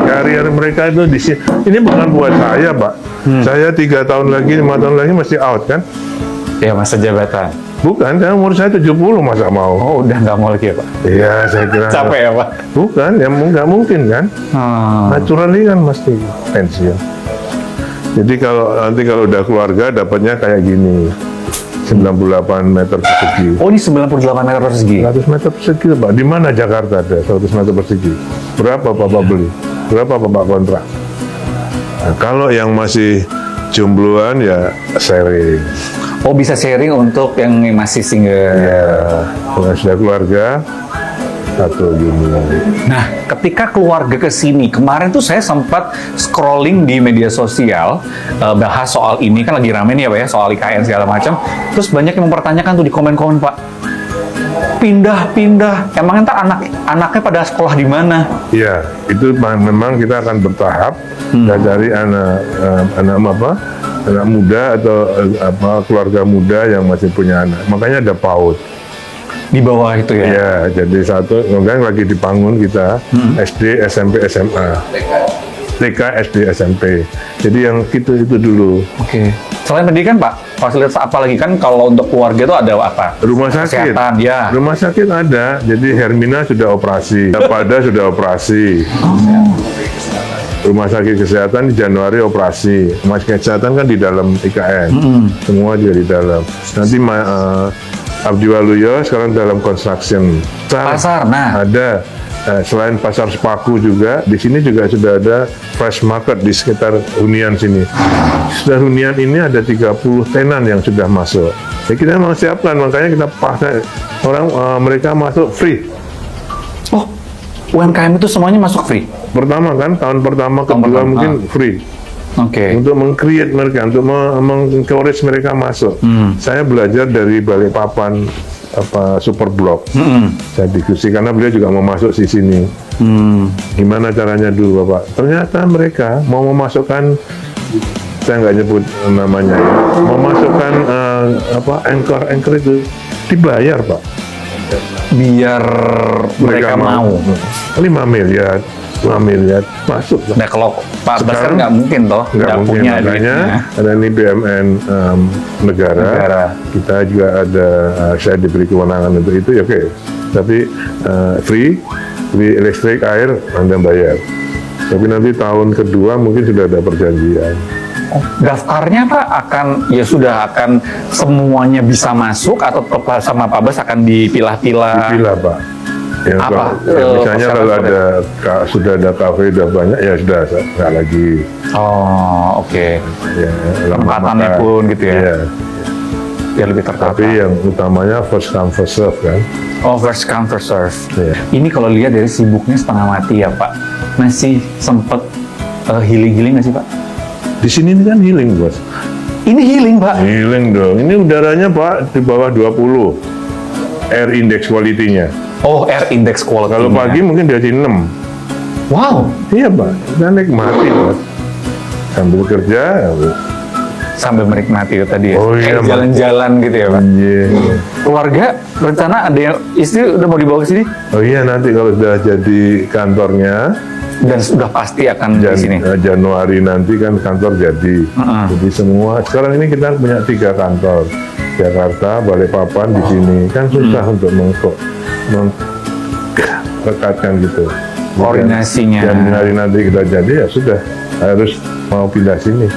Karier mereka itu di sini. Ini bukan buat saya, Pak. Saya 3 tahun lagi, 5 tahun lagi mesti out kan? Ya masa jabatan. Bukan, kan umur saya 70 masa mau. Oh udah nggak mau lagi ya Pak? Iya, saya kira. Capek ya Pak? Bukan, ya nggak mungkin kan? Naturally kan mesti pensiun. Jadi nanti kalau udah keluarga dapatnya kayak gini. 98 meter persegi. Oh ini 98 meter persegi? 100 meter persegi, Pak. Di mana Jakarta ada 100 meter persegi? Berapa Bapak beli? Berapa Bapak kontrak? Nah, kalau yang masih jombloan ya sharing. Oh bisa sharing untuk yang masih single. Ya, kalau sudah keluarga satu gini. Nah, ketika keluarga ke sini, kemarin tuh saya sempat scrolling di media sosial bahas soal ini, kan lagi rame nih ya Pak ya, soal IKN segala macam. Terus banyak yang mempertanyakan tuh di komen-komen Pak, pindah-pindah, emang ntar anaknya pada sekolah di mana? Iya, itu memang kita akan bertahap dari anak muda atau keluarga muda yang masih punya anak. Makanya ada PAUD. Di bawah itu ya? Iya, jadi satu, kemudian lagi dibangun kita SD, SMP, SMA, TK, SD, SMP. Jadi yang itu dulu. Oke. Selain pendidikan Pak, fasilitas apa lagi kan kalau untuk keluarga itu ada apa? Rumah sakit. Kesehatan, ya. Rumah sakit ada. Jadi Hermina sudah operasi, Pada sudah operasi. Rumah sakit kesehatan di Januari operasi. Rumah sakit kesehatan kan di dalam IKN. Semua juga di dalam. Nanti Abdi Waluyo sekarang dalam construction. Pasar, nah. Ada. Selain pasar Sepaku juga, di sini juga sudah ada fresh market di sekitar hunian sini. Sudah hunian ini ada 30 tenan yang sudah masuk. Ya kita mau siapkan, makanya kita pakai mereka masuk free. Oh, UMKM itu semuanya masuk free? Pertama kan, tahun pertama, kedua mungkin free. Oke. Untuk meng-create mereka, untuk meng-encourage mereka masuk. Saya belajar dari Balikpapan, Super Blok. Saya diskusi karena beliau juga mau masuk di sini. Gimana caranya dulu Bapak? Ternyata mereka mau memasukkan, saya nggak nyebut namanya ya, memasukkan anchor itu dibayar Pak. Biar mereka mau. 5 miliar. 5 miliar masuk. Nah kalau Pak Bas kan nggak mungkin toh, nggak punya duitnya. Karena ini BUMN negara, kita juga ada, saya diberi kewenangan untuk itu, ya oke. Tapi free listrik, air, Anda bayar. Tapi nanti tahun kedua mungkin sudah ada perjanjian. Oh, daftarnya Pak akan semuanya bisa masuk atau tetap sama Pak Bas akan dipilah-pilah? Dipilah Pak. Ya, misalnya kalau sudah ada kafe udah banyak ya sudah nggak lagi. Oh oke. Ya, tempatannya pun gitu ya. Iya. Biar lebih tertata. Tapi yang utamanya first come first serve kan. Oh first come first serve. Ya. Ini kalau lihat dari sibuknya setengah mati ya Pak. Masih sempet healing nggak sih Pak? Di sini kan healing Bos. Ini healing Pak? Healing dong. Ini udaranya Pak di bawah 20. Air index quality-nya. Oh, air index quality. Kalau pagi mungkin di 6. Wow. Iya Pak, kita nikmati Pak. Sambil kerja. Sambil menikmati itu tadi ya. Oh iya. Jalan-jalan gitu ya Pak. Iya. Keluarga rencana ada yang istri udah mau dibawa ke sini? Oh iya, nanti kalau sudah jadi kantornya. Dan sudah pasti akan di sini. Januari nanti kan kantor jadi. Jadi semua sekarang ini kita punya 3 kantor. Jakarta, Balikpapan di sini. Kan susah untuk rekatkan gitu. Koordinasinya. Januari nanti kita jadi ya sudah harus mau pindah sini.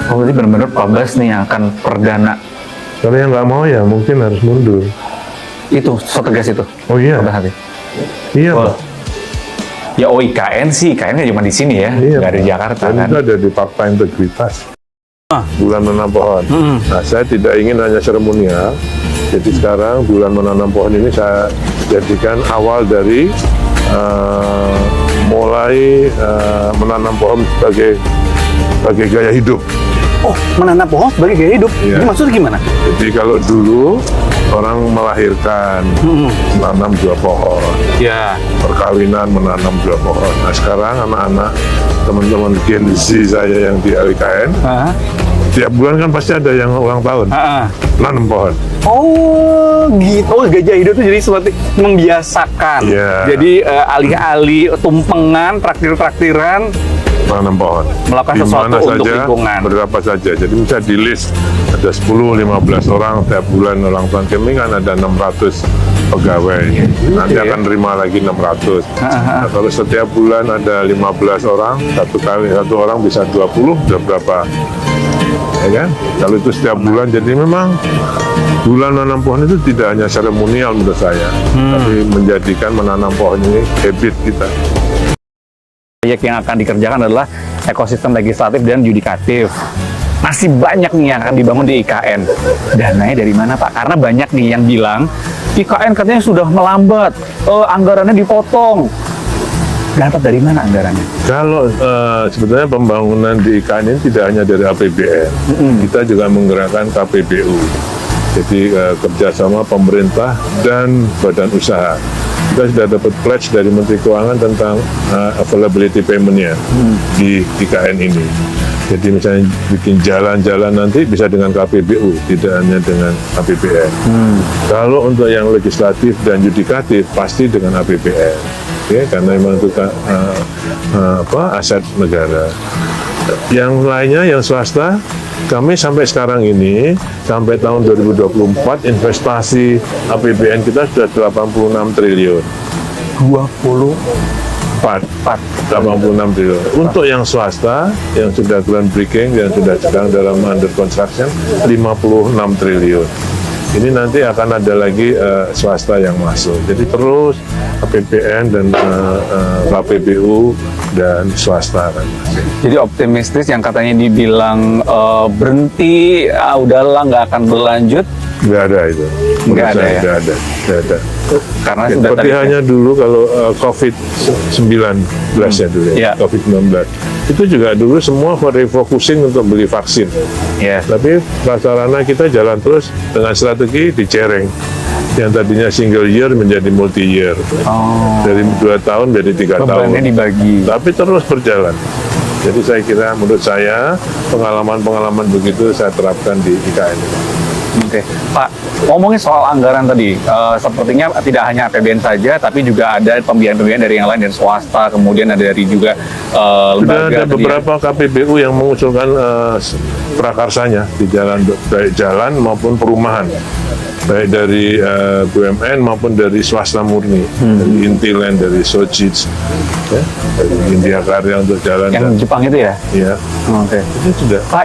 Oh berarti benar-benar Pak Bas nih yang akan perdana. Kalau yang nggak mau ya mungkin harus mundur. Itu setegas itu. Oh iya. Iya Pak. Ya IKN sih, IKN cuma di sini ya, nggak ada di Jakarta kan. Itu ada di Fakta Integritas. Bulan menanam pohon. Nah, saya tidak ingin hanya seremonial. Jadi sekarang bulan menanam pohon ini saya jadikan awal dari mulai menanam pohon sebagai gaya hidup. Oh, menanam pohon sebagai gaya hidup. Iya. Ini maksudnya gimana? Jadi kalau dulu orang melahirkan menanam 2 pohon. Ya. Perkawinan menanam 2 pohon. Nah sekarang anak-anak teman-teman Gen Z saya yang di LKN Tiap bulan kan pasti ada yang ulang tahun, Ah, ah. nanam pohon. Oh gitu. Oh, Gajah Hidup itu jadi seperti membiasakan. Iya. Jadi alih-alih tumpengan, traktir-traktiran, Nanam pohon. Melakukan Di sesuatu mana untuk saja, lingkungan. berapa saja. Jadi bisa di list ada 10-15 orang tiap bulan ulang tahun. Kami kan ada 600 pegawai. Nanti ya. akan terima lagi 600. Nah, kalau setiap bulan ada 15 orang, satu orang bisa 20, udah berapa? Ya kan? Kalau itu setiap bulan, jadi memang bulan menanam pohon itu tidak hanya seremonial menurut saya, tapi menjadikan menanam pohon ini habit kita. Proyek yang akan dikerjakan adalah ekosistem legislatif dan yudikatif. Masih banyak nih yang akan dibangun di IKN. Dananya dari mana, Pak? Karena banyak nih yang bilang IKN katanya sudah melambat, anggarannya dipotong. Dapat dari mana anggarannya? Kalau sebetulnya pembangunan di IKN ini tidak hanya dari APBN, kita juga menggerakkan KPBU. Jadi kerjasama pemerintah dan badan usaha. Kita sudah dapat pledge dari Menteri Keuangan tentang availability payment-nya di IKN ini. Jadi misalnya bikin jalan-jalan nanti bisa dengan KPBU, tidak hanya dengan APBN. Kalau untuk yang legislatif dan yudikatif pasti dengan APBN, ya, karena memang itu aset negara. Yang lainnya, yang swasta, kami sampai sekarang ini, sampai tahun 2024, investasi APBN kita sudah 86 triliun. 86 triliun. Untuk yang swasta, yang sudah groundbreaking, yang sudah sedang dalam under construction, 56 triliun. Ini nanti akan ada lagi swasta yang masuk. Jadi terus APBN dan KPBU dan swasta kan masuk. Jadi optimistis yang katanya dibilang berhenti, udahlah nggak akan berlanjut. Nggak ada itu. Nggak ada ya? Nggak ada. Nggak ada. Karena sudah Seperti tadi hanya dulu kalau COVID-19 ya dulu ya, Iya. COVID-19. Itu juga dulu semua refocusing untuk beli vaksin. ya. Tapi prasarana kita jalan terus dengan strategi dicereng. Yang tadinya single year menjadi multi year. Oh, Dari 2 tahun menjadi 3 tahun. bebannya dibagi. Tapi terus berjalan. Jadi saya kira menurut saya pengalaman-pengalaman begitu saya terapkan di IKN ini. Oke, Pak, ngomongin soal anggaran tadi, sepertinya tidak hanya APBN saja, tapi juga ada pembiayaan-pembiayaan dari yang lain, dari swasta, kemudian ada dari juga Sudah lembaga. ada tadi ya. beberapa KPBU yang mengusulkan prakarsanya di jalan, baik jalan maupun perumahan, baik dari BUMN maupun dari swasta murni, dari Intiland, dari Sojitz, ya, dari India Karya untuk jalan Yang dan Jepang itu ya? ya Oke. itu sudah. Pak,